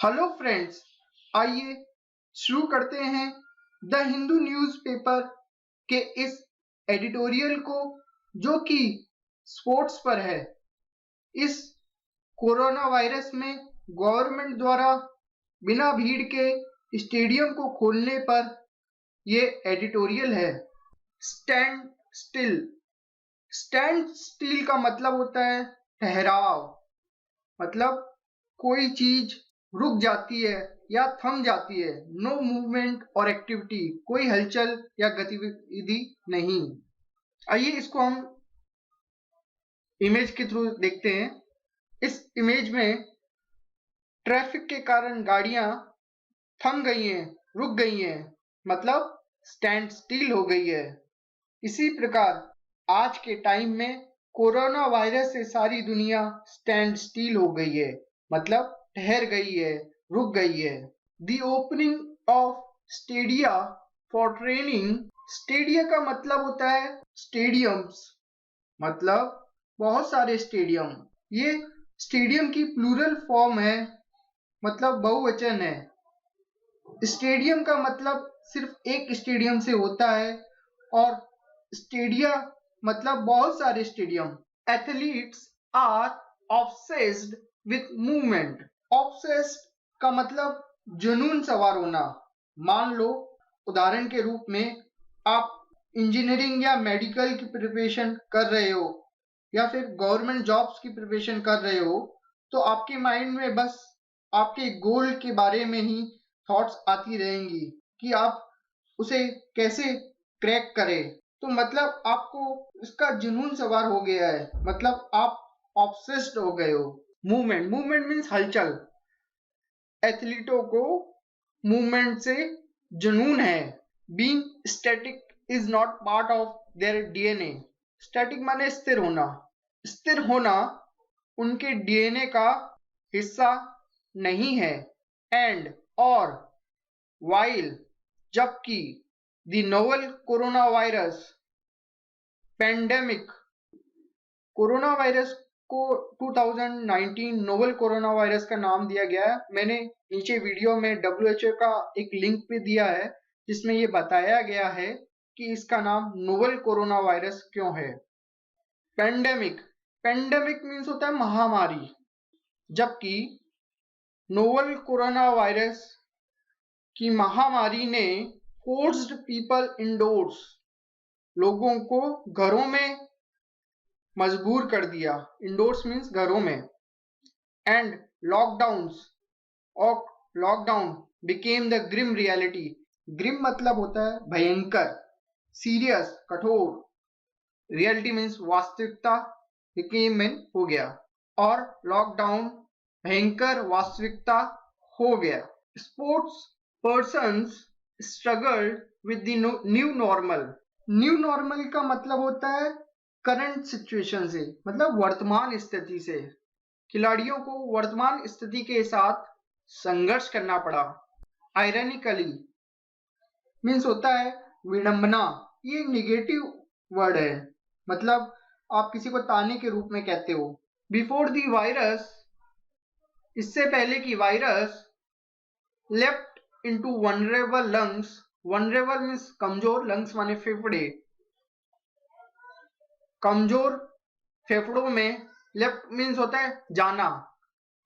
Hello friends, आइए शुरू करते हैं द हिंदू न्यूज़पेपर के इस एडिटोरियल को, जो कि स्पोर्ट्स पर है। इस कोरोना वायरस में गवर्नमेंट द्वारा बिना भीड़ के स्टेडियम को खोलने पर ये एडिटोरियल है। Stand still. स्टैंड स्टिल का मतलब होता है ठहराव, मतलब कोई चीज रुक जाती है या थम जाती है। नो मूवमेंट और एक्टिविटी, कोई हलचल या गतिविधि नहीं। आइए इसको हम इमेज के थ्रू देखते हैं। इस इमेज में ट्रैफिक के कारण गाड़ियां थम गई हैं, रुक गई हैं, मतलब स्टैंड स्टिल हो गई है। इसी प्रकार आज के टाइम में कोरोना वायरस से सारी दुनिया स्टैंड स्टिल हो गई है, मतलब ठहर गई है, रुक गई है। The opening of Stadia for training. Stadia का मतलब होता है स्टेडियम्स, मतलब बहुत सारे स्टेडियम। ये स्टेडियम की प्लूरल फॉर्म है, मतलब बहुवचन है। स्टेडियम का मतलब सिर्फ एक स्टेडियम से होता है और स्टेडिया मतलब बहुत सारे stadium. Athletes are obsessed with movement. Obsessed का मतलब जुनून सवार होना। मान लो उदाहरण के रूप में आप इंजीनियरिंग या मेडिकल की प्रिपरेशन कर रहे हो या फिर गवर्नमेंट जॉब्स की प्रिपरेशन कर रहे हो, तो आपके माइंड में बस आपके गोल के बारे में ही थॉट्स आती रहेंगी कि आप उसे कैसे क्रैक करें। तो मतलब आपको इसका जुनून सवार हो गया है, मतलब आप ऑब्सेस्ड हो गए हो। मूवमेंट, मूवमेंट मीन्स हलचल। एथलीटों को मूवमेंट से जुनून है। Being static is not part of their DNA. Static माने स्थिर होना। स्थिर होना उनके डीएनए का हिस्सा नहीं है। एंड और वाइल, जबकि the novel corona virus pandemic. Corona virus को 2019 नोवेल कोरोना वायरस का नाम दिया गया है। मैंने नीचे वीडियो में WHO का एक लिंक भी दिया है जिसमें ये बताया गया है कि इसका नाम नोवेल कोरोना वायरस क्यों है। पेंडेमिक, पेंडेमिक मीन्स होता है महामारी, जबकि नोवेल कोरोना वायरस की महामारी ने फोर्स्ड पीपल इंडोर्स, लोगों को घरों में मजबूर कर दिया। इंडोर्स मीन्स घरों में। एंड लॉकडाउन्स, और lockdown became the grim reality. Grim मतलब होता है भयंकर, सीरियस कठोर। रियलिटी मीन्स वास्तविकता, बिकेम मीन हो गया, और लॉकडाउन भयंकर वास्तविकता हो गया। Sports persons struggled with the new normal. New normal का मतलब होता है करंट सिचुएशन से, मतलब वर्तमान स्थिति से। खिलाड़ियों को वर्तमान स्थिति के साथ संघर्ष करना पड़ा। आयरनिकली मीन्स होता है विडंबना। ये निगेटिव वर्ड है, मतलब आप किसी को ताने के रूप में कहते हो। बिफोर द वायरस, इससे पहले कि virus left into vulnerable lungs. Vulnerable means कमजोर, लंग्स माने फेफड़े। कमजोर फेफड़ों में लेफ्ट मीन्स होता है जाना।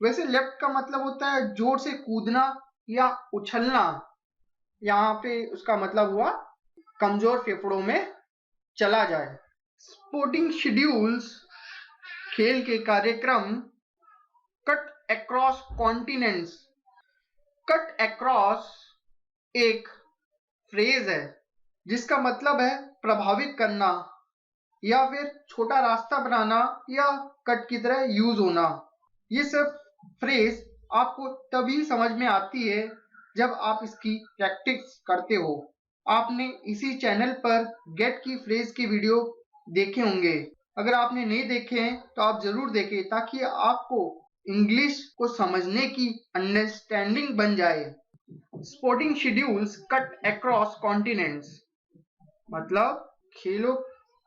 वैसे लेफ्ट का मतलब होता है जोर से कूदना या उछलना, यहाँ पे उसका मतलब हुआ कमजोर फेफड़ों में चला जाए। स्पोर्टिंग शेड्यूल्स, खेल के कार्यक्रम। Cut across continents. Cut across एक फ्रेज है जिसका मतलब है प्रभावित करना या फिर छोटा रास्ता बनाना या कट की तरह यूज होना। ये सब फ्रेज आपको तभी समझ में आती है जब आप इसकी प्रैक्टिस करते हो। आपने इसी चैनल पर गेट की फ्रेज के वीडियो देखे होंगे। अगर आपने नहीं देखे हैं तो आप जरूर देखें, ताकि आपको इंग्लिश को समझने की अंडरस्टैंडिंग बन जाए। Sporting schedules cut across continents, मतलब खेलों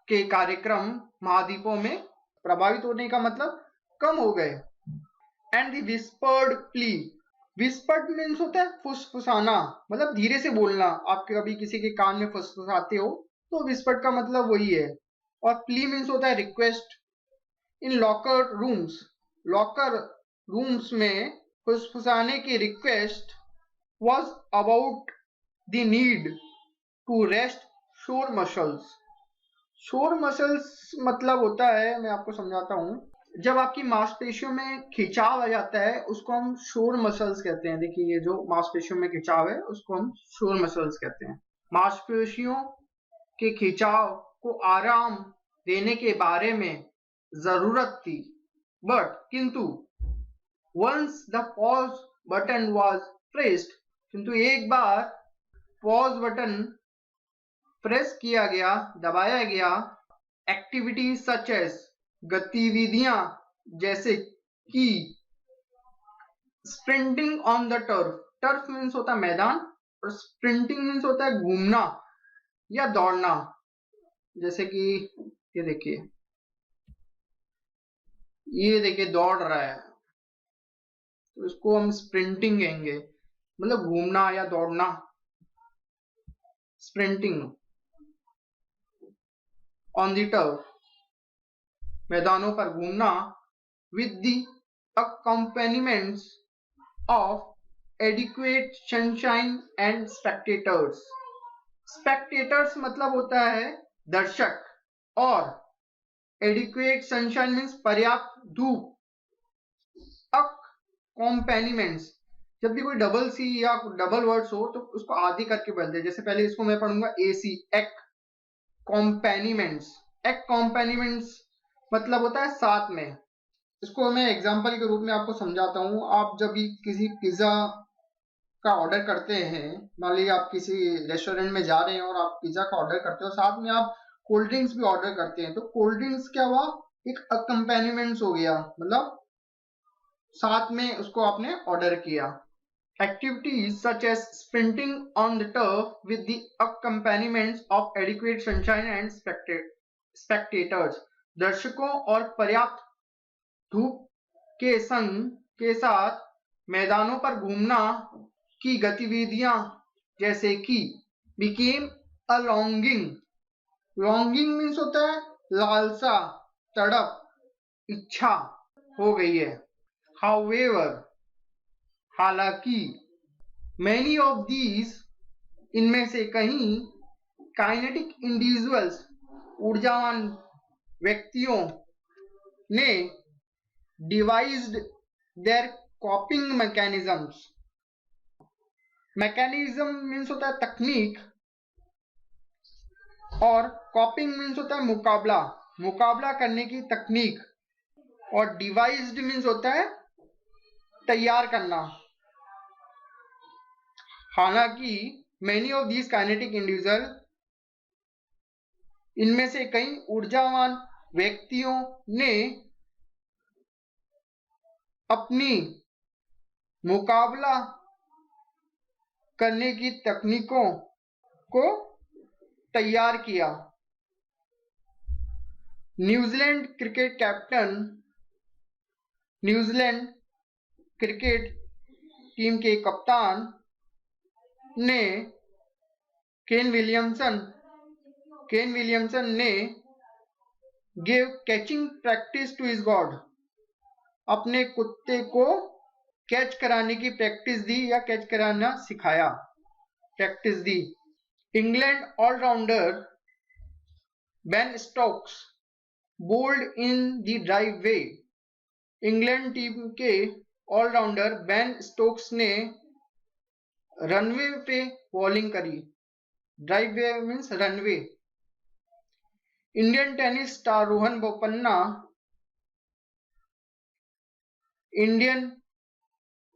के कार्यक्रम महाद्वीपों में प्रभावित होने का मतलब कम हो गए। And the whispered plea, whispered means होता है फुसफुसाना, मतलब धीरे से बोलना। आप कभी किसी के कान में फुसफुसाते हो तो विस्पर्ड का मतलब वही है। और प्ली मीन्स होता है रिक्वेस्ट। इन लॉकर रूम्स में फुसफुसाने की request was about the need to rest shore muscles. शोर मसल्स मतलब होता है, मैं आपको समझाता हूँ, जब आपकी मांसपेशियों में खिंचाव आ जाता है उसको हम शोर मसल्स कहते हैं। देखिए ये जो मांसपेशियों में खिंचाव है उसको हम शोर मसल्स कहते हैं। मांसपेशियों के खिंचाव को आराम देने के बारे में जरूरत थी, बट किंतु once the pause button was pressed, किंतु एक बार पॉज बटन प्रेस किया गया, दबाया गया, एक्टिविटी सच एज गतिविधियां जैसे कि sprinting on the turf, turf means होता है मैदान और स्प्रिंटिंग मीन्स होता है घूमना या दौड़ना। जैसे कि ये देखिए दौड़ रहा है तो इसको हम स्प्रिंटिंग कहेंगे, मतलब घूमना या दौड़ना, स्प्रिंटिंग। ऑन द टर्फ, मैदानों पर घूमना, with the accompaniments of adequate sunshine and spectators. Spectators मतलब होता है दर्शक, और एडिक्वेट सनशाइन मीन्स पर्याप्त धूप। अकम्पेनिमेंट्स, जब भी कोई डबल सी या डबल वर्ड्स हो तो उसको आधी करके बोलते हैं। जैसे पहले इसको मैं पढ़ूंगा AC, एक कॉम्पेनिमेंट्स। एक कॉम्पेनिमेंट्स मतलब होता है साथ में। इसको मैं एग्जांपल के रूप में आपको समझाता हूँ। आप जब भी किसी पिज्जा का ऑर्डर करते हैं, मान लीजिए आप किसी रेस्टोरेंट में जा रहे हैं और आप पिज्जा का ऑर्डर करते हो, साथ में आप कोल्ड ड्रिंक्स भी ऑर्डर करते हैं, तो कोल्ड ड्रिंक्स क्या हुआ, एक अकम्पेनिमेंट्स हो गया, मतलब साथ में उसको आपने ऑर्डर किया। Activities such as sprinting on the turf with the accompaniments of adequate sunshine and spectators, दर्शकों और पर्याप्त धूप के संग के साथ मैदानों पर घूमना की गतिविधियां जैसे कि became a longing। longing means होता है लालसा, तड़प, इच्छा हो गई है। However, हालांकि, many of these, इनमें से कहीं, काइनेटिक इंडिविजुअल्स, ऊर्जावान व्यक्तियों ने devised their coping mechanisms. Mechanism means होता है तकनीक, और कॉपिंग मीन्स होता है मुकाबला, मुकाबला करने की तकनीक, और डिवाइज्ड मीन्स होता है तैयार करना। हालांकि many of these kinetic individual, इनमें से कई ऊर्जावान व्यक्तियों ने अपनी मुकाबला करने की तकनीकों को तैयार किया। New Zealand cricket captain, New Zealand cricket team के कप्तान ने केन विलियमसन ने give catching practice to his god, अपने कुत्ते को कैच कराने की प्रैक्टिस दी या कैच कराना सिखाया, प्रैक्टिस दी। England allrounder Ben Stokes bowled in the driveway, England team के ऑलराउंडर बेन स्टोक्स ने रनवे पे बॉलिंग करी। Driveway means runway. Indian tennis star Rohan Bopanna, Indian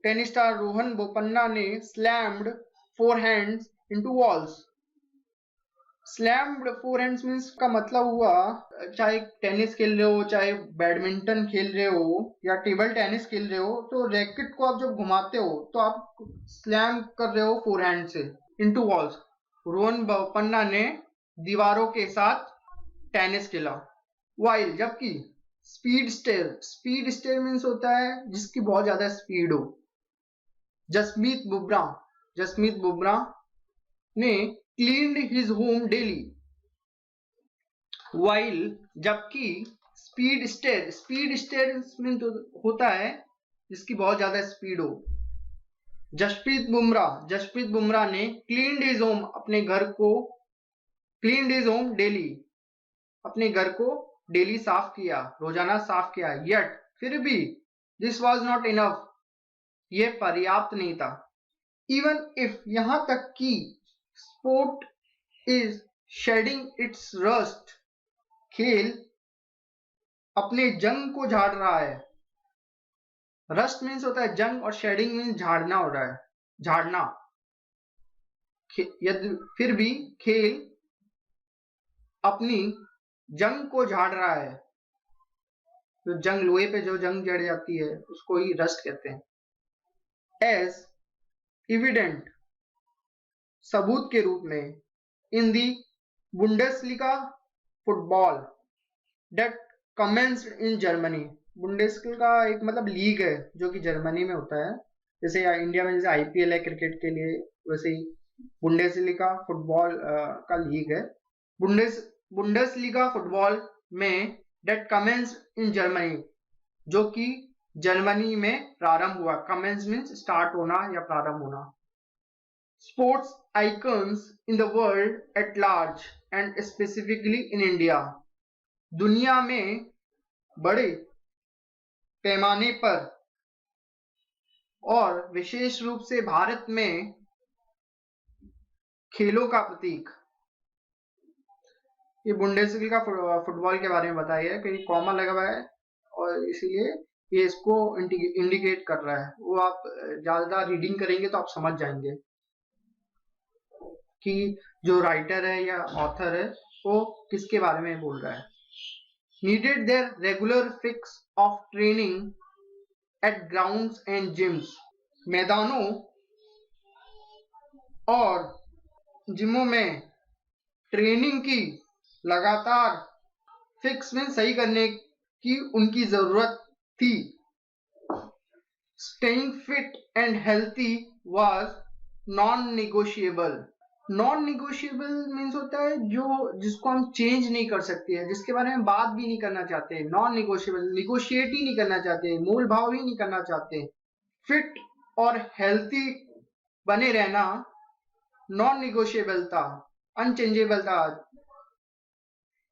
tennis star Rohan Bopanna ने slammed forehands into walls. Slammed forehands means का मतलब हुआ, चाहे tennis खेल रहे हो, चाहे बैडमिंटन खेल रहे हो या टेबल टेनिस खेल रहे हो, तो रैकेट को आप जब घुमाते हो तो आप स्लैम कर रहे हो फोरहैंड से इनटू वॉल्स। रोहन बोपन्ना ने दीवारों के साथ टेनिस खेला। वाइल, जबकि स्पीड स्टेयर मीन्स होता है जिसकी बहुत ज्यादा स्पीड हो। जसप्रीत बुमराह ने cleaned his home daily while, जबकि स्पीड स्टेयर्स मीन होता है जिसकी बहुत ज्यादा स्पीड हो। जसप्रीत बुमराह ने क्लीन्ड हिज होम डेली, अपने घर को डेली साफ किया, रोजाना साफ किया। यट फिर भी दिस वॉज नॉट इनफ, यह पर्याप्त नहीं था। इवन इफ, यहां तक कि sport is shedding its rust, खेल अपने जंग को झाड़ रहा है। रस्ट मीन्स होता है जंग और शेडिंग मीन्स झाड़ना हो रहा है, झाड़ना। फिर भी खेल अपनी जंग को झाड़ रहा है। जो जंग, लोहे पे जो जंग जड़ जाती है उसको ही रस्ट कहते हैं। एज एविडेंट, सबूत के रूप में, in the Bundesliga football that commenced in Germany. Bundesliga एक मतलब लीग है जो कि जर्मनी में होता है। जैसे इंडिया में जैसे आईपीएल है क्रिकेट के लिए, वैसे ही बुंडेसलिगा फुटबॉल का लीग है। बुंडेसलिगा फुटबॉल में दैट कमेंस्ड इन जर्मनी, जो कि जर्मनी में प्रारंभ हुआ। कमेंस मीन्स स्टार्ट होना या प्रारंभ होना। Sports icons in the world at large and specifically in India, दुनिया में बड़े पैमाने पर और विशेष रूप से भारत में खेलों का प्रतीक। ये बुंडेसलिगा फुटबॉल के बारे में बताया है, कहीं कॉमा लगा हुआ है और इसीलिए ये इसको इंडिकेट कर रहा है। वो आप ज्यादा रीडिंग करेंगे तो आप समझ जाएंगे कि जो राइटर है या ऑथर है वो किसके बारे में बोल रहा है। Needed their regular fix of training at grounds and gyms, मैदानों और जिमों में ट्रेनिंग की लगातार फिक्स में सही करने की उनकी जरूरत थी। Staying fit and healthy was non negotiable. Non negotiable means होता है जो जिसको हम चेंज नहीं कर सकते हैं, जिसके बारे में बात भी नहीं करना चाहते। नॉन नेगोशिएबल, निगोशिएट ही नहीं करना चाहते, मोल भाव ही नहीं करना चाहते। फिट और हेल्थी बने रहना नॉन नेगोशिएबल था, अनचेंजेबल था।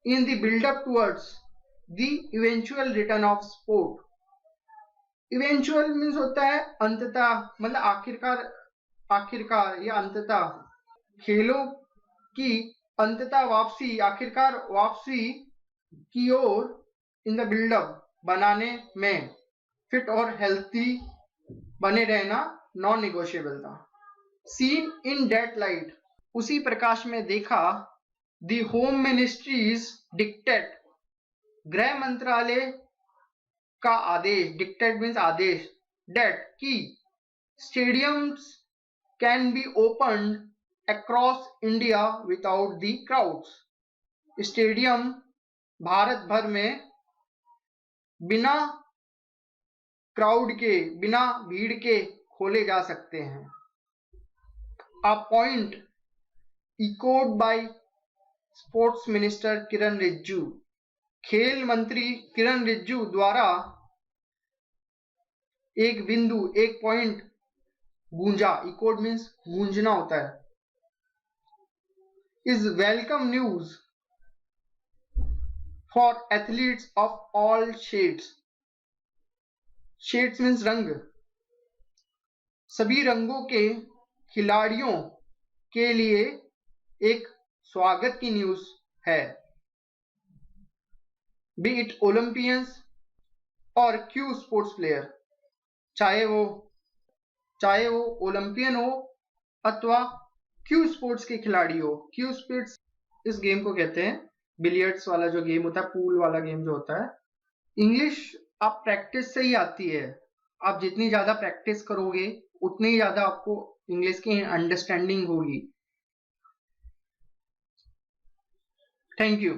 In the buildup towards the eventual return of sport. Eventual means होता है अंततः, मतलब आखिरकार या अंततः, खेलों की अंततः वापसी, आखिरकार वापसी की ओर। इन द बिल्डअप, बनाने में। फिट और हेल्थी बने रहना नॉन नेगोशिएबल था। सीन इन दैट लाइट, उसी प्रकाश में देखा। द होम मिनिस्ट्रीज डिक्टेट, गृह मंत्रालय का आदेश। डिक्टेट मीन्स आदेश। दैट की stadiums can be opened across India without the crowds. Stadium Bharat भर में बिना क्राउड के, बिना भीड़ के खोले जा सकते हैं। A point echoed by sports minister Kiran Rijiju, खेल मंत्री किरण रिजिजू द्वारा एक बिंदु, एक पॉइंट गूंजा। इकोड मीन्स गूंजना होता है। Is welcome news for athletes of all shades. Shades means रंग, सभी रंगों के खिलाड़ियों के लिए एक स्वागत की न्यूज है। बी इट ओलंपियंस और क्यू स्पोर्ट्स प्लेयर, चाहे वो ओलंपियन हो अथवा क्यू स्पोर्ट्स के खिलाड़ी हो। क्यू स्पोर्ट्स इस गेम को कहते हैं, बिलियर्ड्स वाला जो गेम होता है, पूल वाला गेम जो होता है। इंग्लिश आप प्रैक्टिस से ही आती है। आप जितनी ज्यादा प्रैक्टिस करोगे उतनी ही ज्यादा आपको इंग्लिश की अंडरस्टैंडिंग होगी। Thank you.